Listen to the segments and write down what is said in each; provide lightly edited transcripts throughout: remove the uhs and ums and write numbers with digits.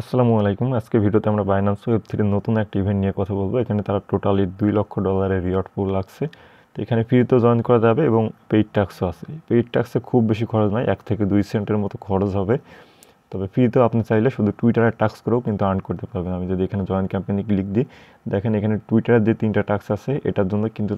আসসালামু আলাইকুম। আজকে ভিডিওতে আমরা বাইন্যান্স ওয়েব3 এর নতুন একটা ইভেন্ট নিয়ে কথা বলবো। এখানে তারা টোটালি $2 লক্ষ রিওয়ার্ড পুল রাখছে। তো এখানে ফ্রিতেও জয়েন করা যাবে এবং পেইড ট্যাক্সও আছে। পেইড ট্যাক্সে খুব বেশি খরচ নয়, 1 থেকে 2 সেন্টের মতো খরচ হবে। তবে ফ্রিতেও আপনি চাইলে শুধু টুইটারের টাস্ক করেও কিন্তু আর্ন করতে পারবেন। আমি যদি এখানে জয়েন ক্যাম্পেইনে ক্লিক দিই, দেখেন এখানে টুইটারের যে 3টা টাস্ক আছে এটার জন্য কিন্তু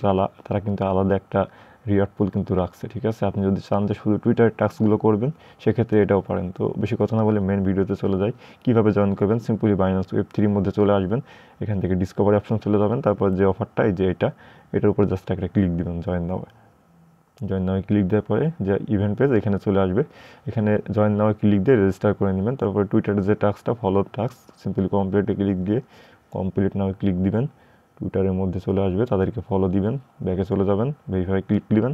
তারা কিন্তু আলাদা একটা রিওয়ার্ড পুল কিন্তু রাখছে। ঠিক আছে, আপনি যদি চান যে শুধু টুইটারের টাস্কগুলো করবেন সেক্ষেত্রে এটাও পারেন। তো বেশি কথা না বলে মেন ভিডিওতে চলে যাই। কীভাবে জয়েন করবেন, সিম্পলি বাইন্যান্স ওয়েব3 মধ্যে চলে আসবেন। এখান থেকে ডিসকভারি অপশন চলে যাবেন, তারপর যে অফারটা এই যে এটার উপর জাস্ট একটা ক্লিক দিবেন জয়েন নাও ক্লিক দেওয়ার পরে যে ইভেন্ট পেজ এখানে চলে আসবে। এখানে জয়েন নাও ক্লিক দিয়ে রেজিস্টার করে নেবেন। তারপরে টুইটারের যে টাস্কটা ফলো টাস্ক, সিম্পলি কমপ্লিটে ক্লিক দিয়ে কমপ্লিট নাও ক্লিক দিবেন। টুইটারের মধ্যে চলে আসবে, তাদেরকে ফলো দিবেন, ব্যাকে চলে যাবেন, ভেরিফাই ক্লিক দিবেন,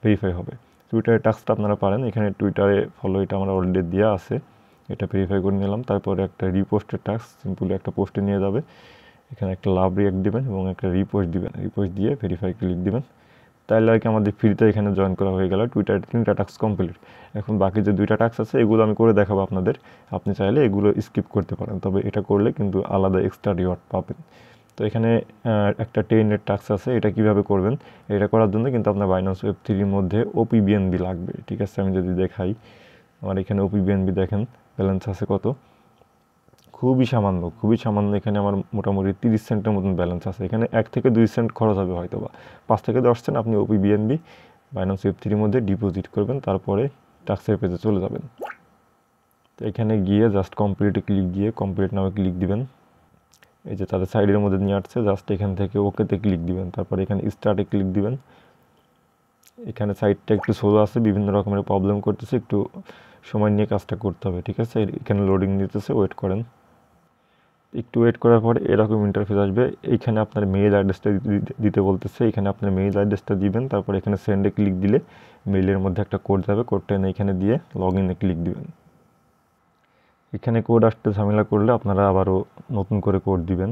ভেরিফাই হবে। টুইটারের টাস্কটা আপনারা পারেন, এখানে টুইটারে ফলো এটা আমার অলরেডি দেওয়া আছে, এটা ভেরিফাই করে নিলাম। তারপরে একটা রিপোস্টের টাস্ক, সিম্পলি একটা পোস্টে নিয়ে যাবে। এখানে একটা লাভ রিয়াক্ট দিবেন এবং একটা রিপোস্ট দিবেন, রিপোস্ট দিয়ে ভেরিফাই ক্লিক দিবেন। তাহলে আর কি আমাদের ফ্রিতে এখানে জয়েন করা হয়ে গেল। টুইটারে 3টা টাস্ক কমপ্লিট। এখন বাকি যে 2টা টাস্ক আছে এগুলো আমি করে দেখাবো আপনাদের। আপনি চাইলে এগুলো স্কিপ করতে পারেন, তবে এটা করলে কিন্তু আলাদা এক্সট্রা রিওয়ার্ড পাবেন। তো এখানে একটা 10 টাস্ক আছে, এটা কিভাবে করবেন। এটা করার জন্য কিন্তু আপনার বাইন্যান্স ওয়েব3 এর মধ্যে ওপিবিএনবি লাগবে। ঠিক আছে, আমি যদি দেখাই, আমার এখানে ওপিবিএনবি দেখেন ব্যালেন্স আছে কত, খুবই সামান্য। এখানে আমার মোটামুটি 30 সেন্টের মতন ব্যালেন্স আছে। এখানে 1 থেকে 2 সেন্ট খরচ হবে হয়তো বা 5 থেকে 10 সেন্ট আপনি ওপিবিএনবি বাইন্যান্স ওয়েব3 এর মধ্যে ডিপোজিট করবেন, তারপরে টাস্কের পেজে চলে যাবেন। তো এখানে গিয়ে জাস্ট কমপ্লিটে ক্লিক দিয়ে কমপ্লিট নামে ক্লিক দিবেন। এই যে তাদের সাইডের মধ্যে নিয়ে আসছে, জাস্ট এখান থেকে ওকেতে ক্লিক দিবেন, তারপরে এখানে স্টার্টে ক্লিক দিবেন। এখানে সাইডটা একটু স্লো আছে, বিভিন্ন রকমের প্রবলেম করতেছে, একটু সময় নিয়ে কাজটা করতে হবে। ঠিক আছে, এখানে লোডিং নিতেছে, ওয়েট করেন। একটু ওয়েট করার পর এরকম ইন্টারফেস আসবে। এইখানে আপনার মেইল অ্যাড্রেসটা দিতে বলতেছে, এখানে আপনার মেইল অ্যাড্রেসটা দিবেন। তারপর এখানে সেন্ডে ক্লিক দিলে মেইলের মধ্যে একটা কোড যাবে, কোডটা এনে এখানে দিয়ে লগ ইনে ক্লিক দিবেন। এখানে কোড আসতে ঝামেলা করলে আপনারা আবারও নতুন করে কোড দিবেন।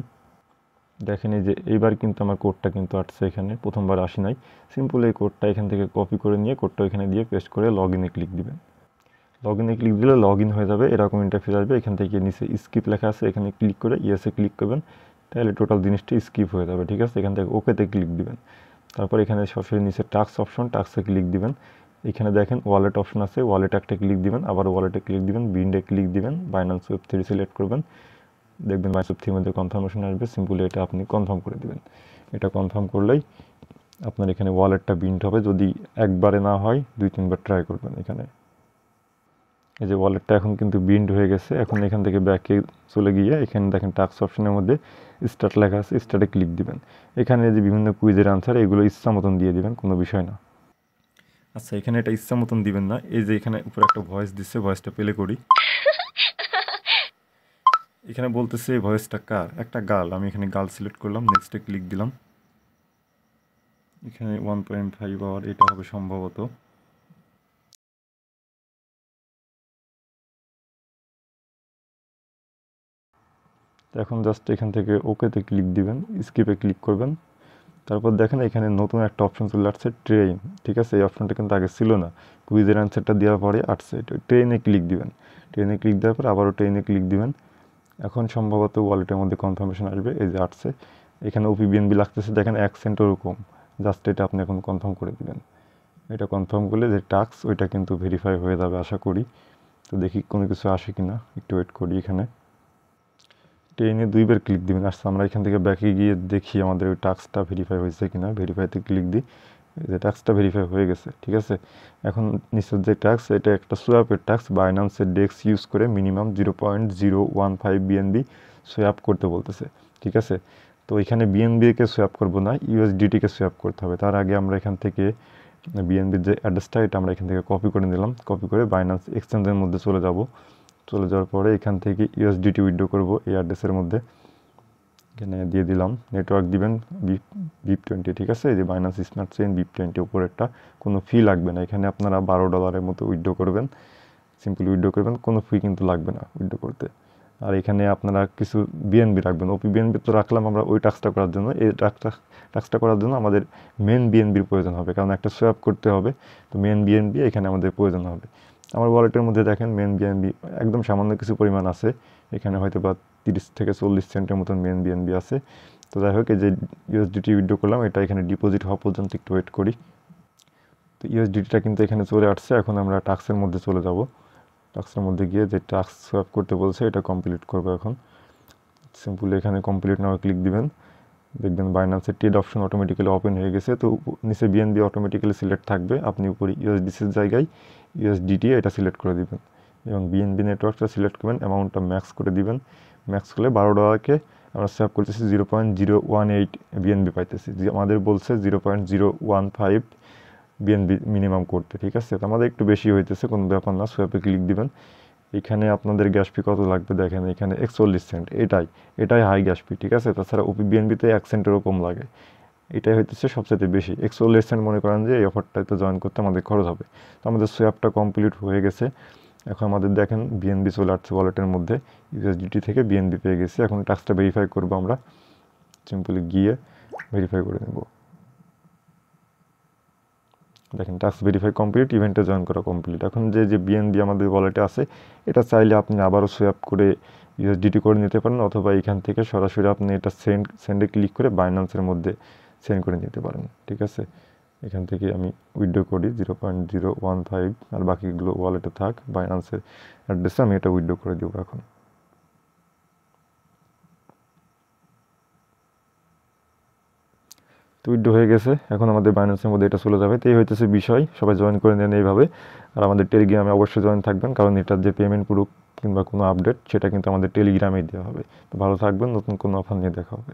দেখেন এই যে এইবার কিন্তু আমার কোডটা কিন্তু আসছে, এখানে প্রথমবার আসি নাই। সিম্পল এই কোডটা এখান থেকে কপি করে নিয়ে কোডটা এখানে দিয়ে পেস্ট করে লগ ইনে ক্লিক দিবেন। লগ ইনে ক্লিক দিলে লগ ইন হয়ে যাবে, এরকম ইন্টারফেস আসবে। এখান থেকে নিচে স্কিপ লেখা আছে, এখানে ক্লিক করে ইয়েসে ক্লিক করবেন, তাহলে টোটাল জিনিসটি স্কিপ হয়ে যাবে। ঠিক আছে, এখান থেকে ওকেতে ক্লিক দিবেন। তারপর এখানে সরাসরি নিচে টাস্ক অপশন, টাস্কে ক্লিক দিবেন। এখানে দেখেন ওয়ালেট অপশন আছে, ওয়ালেট একটা ক্লিক দিবেন, আবার ওয়ালেটে ক্লিক দিবেন, বিন্ডে ক্লিক দিবেন, বাইন্যান্স ওয়েব3 সিলেক্ট করবেন। দেখবেন বাইন্যান্স ওয়েব3 মধ্যে কনফার্মেশন আসবে, সিম্পলি এটা আপনি কনফার্ম করে দিবেন। এটা কনফার্ম করলেই আপনার এখানে ওয়ালেটটা বিন্ড হবে। যদি একবারে না হয় 2-3 বার ট্রাই করবেন। এখানে এই যে ওয়ালেটটা এখন কিন্তু বিন্ড হয়ে গেছে। এখন এখান থেকে ব্যাকে চলে গিয়ে এখানে দেখেন টাস্ক অপশনের মধ্যে স্টার্ট লেখা আছে, স্টার্টে ক্লিক দিবেন। এখানে যে বিভিন্ন কুইজের আনসার এগুলো ইচ্ছা মতন দিয়ে দিবেন, কোনো বিষয় না। আচ্ছা, এখানে এটা ইচ্ছা মতন দিবেন না, এই যে এখানে উপরে একটা ভয়েস দিচ্ছে, ভয়েসটা প্লে করি। এখানে বলতেছে এই ভয়েসটা কার, একটা গার্ল। আমি এখানে গার্ল সিলেক্ট করলাম, নেক্সটে ক্লিক দিলাম। এখানে 1.5 আওয়ার এটা হবে সম্ভবত। এখন জাস্ট এখান থেকে ওকেতে ক্লিক দিবেন, স্কিপে ক্লিক করবেন। তারপর দেখেন এখানে নতুন একটা অপশন চলে আসছে, ট্রেন। ঠিক আছে, এই অপশনটা কিন্তু আগে ছিল না, কুইজের অ্যান্সারটা দেওয়ার পরে আসছে। ট্রেনে ক্লিক দিবেন, ট্রেনে ক্লিক দেওয়ার পর আবারও ট্রেনে ক্লিক দিবেন। এখন সম্ভবত ওয়ালেটের মধ্যে কনফার্মেশন আসবে, এই যে আসছে। এখানে ওপিবিএনবি লাগতেছে, দেখেন 1 সেন্ট ওরকম। জাস্ট এটা আপনি এখন কনফার্ম করে দিবেন। এটা কনফার্ম করলে যে টাস্ক ওইটা কিন্তু ভেরিফাই হয়ে যাবে আশা করি। তো দেখি কোনো কিছু আসে কি না, একটু ওয়েট করি। এখানে ট্রেনে 2 বার ক্লিক দিবেন। আসছে, আমরা এখান থেকে ব্যাকে গিয়ে দেখি আমাদের ওই টাস্কটা ভেরিফাই হয়েছে কিনা। ভেরিফাইতে ক্লিক দিই, যে টাস্কটা ভেরিফাই হয়ে গেছে। ঠিক আছে, এখন নিশ্চয় যে টাস্ক, এটা একটা সোয়াপের টাস্ক। বাইন্যান্সের ডেক্স ইউজ করে মিনিমাম 0.015 বিএনবি সোয়াপ করতে বলতেছে। ঠিক আছে, তো এখানে বিএনবিকে সোয়াপ করবো না, ইউএসডিটিকে সোয়াপ করতে হবে। তার আগে আমরা এখান থেকে বিএনবির যে অ্যাড্রেসটা এটা আমরা এখান থেকে কপি করে নিলাম। কপি করে বাইন্যান্স এক্সচেঞ্জের মধ্যে চলে যাওয়ার পরে এখান থেকে ইউএসডিটি উইথড্র করব এই অ্যাড্রেসের মধ্যে। এখানে দিয়ে দিলাম, নেটওয়ার্ক দিবেন BIP20। ঠিক আছে, এই যে বাইন্যান্স স্মার্ট চেইন BIP20 উপরেরটা, কোনো ফি লাগবে না। এখানে আপনারা $12 মতো উইথড্র করবেন, সিম্পলি উইথড্র করবেন, কোনো ফি কিন্তু লাগবে না উইথড্র করতে। আর এখানে আপনারা কিছু বিএনবি রাখবেন। ওপি বিএনবি তো রাখলাম আমরা ওই টাস্কটা করার জন্য। এই টাস্কটা করার জন্য আমাদের মেন বিএনবির প্রয়োজন হবে, কারণ একটা সোয়াপ করতে হবে, তো মেন বিএনবি এখানে আমাদের প্রয়োজন হবে। আমার ওয়ালেটের মধ্যে দেখেন মেন বিএনবি একদম সামান্য কিছু পরিমাণ আছে, এখানে হয়তো বা 30 থেকে 40 সেন্টের মতন মেন বিএনবি আছে। তো যাই হোক, এই যে ইউএসডিটি উইথড্র করলাম, এটা এখানে ডিপোজিট হওয়া পর্যন্ত একটু ওয়েট করি। তো ইউএসডিটিটা কিন্তু এখানে চলে আসছে। এখন আমরা টাস্কের মধ্যে চলে যাব। টাস্কের মধ্যে গিয়ে যে টাস্ক সোয়াপ করতে বলছে এটা কমপ্লিট করবো। এখন সিম্পলি এখানে কমপ্লিট নাও ক্লিক দিবেন, দেখবেন বাইন্যান্সের ট্রেড অপশন অটোমেটিক্যালি ওপেন হয়ে গেছে। তো নিচে বিএনবি অটোমেটিক্যালি সিলেক্ট থাকবে, আপনি উপরে ইউএসডিসির জায়গায় ইউএসডিটি এটা সিলেক্ট করে দিবেন এবং বিএনবি নেটওয়ার্কটা সিলেক্ট করবেন, অ্যামাউন্টটা ম্যাক্স করে দিবেন। ম্যাক্স করলে $12কে আমরা সেভ করতেছি 0.018 বিএনবি পাইতেছি, যে আমাদের বলছে 0.015 বিএনবি মিনিমাম করতে। ঠিক আছে, তো আমাদের একটু বেশি হইতেছে, কোনো ব্যাপার না, সোয়াপে ক্লিক দিবেন। এখানে আপনাদের গ্যাস ফি কত লাগবে দেখেন, এখানে 41 সেন্ট, এটাই হাই গ্যাস ফি। ঠিক আছে, তাছাড়া ওপি বিএনবিতে 1 সেন্টেরও কম লাগে, এটাই হইতেছে সবচেয়ে বেশি। 41 সেন্ট মনে করেন যে এই অফারটাতে জয়েন করতে আমাদের খরচ হবে। তো আমাদের সোয়াপটা কমপ্লিট হয়ে গেছে। এখন আমাদের দেখেন বিএনবি চলে আসছে ওয়ালেটের মধ্যে, ইউএসডিটি থেকে বিএনবি পেয়ে গেছি। এখন টাস্কটা ভেরিফাই করবো, আমরা সিম্পলি গিয়ে ভেরিফাই করে নেব। দেখেন টাস্ক ভেরিফাই কমপ্লিট, ইভেন্টে জয়েন করা কমপ্লিট। এখন যে বিএনবি আমাদের ওয়ালেটে আছে, এটা চাইলে আপনি আবারও সোয়াপ করে ইউএসডিটি করে নিতে পারেন, অথবা এখান থেকে সরাসরি আপনি এটা সেন্ডে ক্লিক করে বাইন্যান্সের মধ্যে সেন্ড করে নিতে পারেন। ঠিক আছে, এখান থেকে আমি উইথড্র করি 0.015, আর বাকিগুলো ওয়ালেটে থাক। বাইন্যান্সের অ্যাড্রেসে আমি এটা উইথড্র করে দেবো। এখন তো উইথড্র হয়ে গেছে, এখন আমাদের বাইন্যান্সের মধ্যে এটা চলে যাবে। তো এই হইতেছে বিষয়, সবাই জয়েন করে নেন এইভাবে। আর আমাদের টেলিগ্রামে অবশ্যই জয়েন থাকবেন, কারণ এটার যে পেমেন্ট প্রুফ কিংবা কোনো আপডেট সেটা কিন্তু আমাদের টেলিগ্রামেই দেওয়া হবে। তো ভালো থাকবেন, নতুন কোনো অফার নিয়ে দেখা হবে।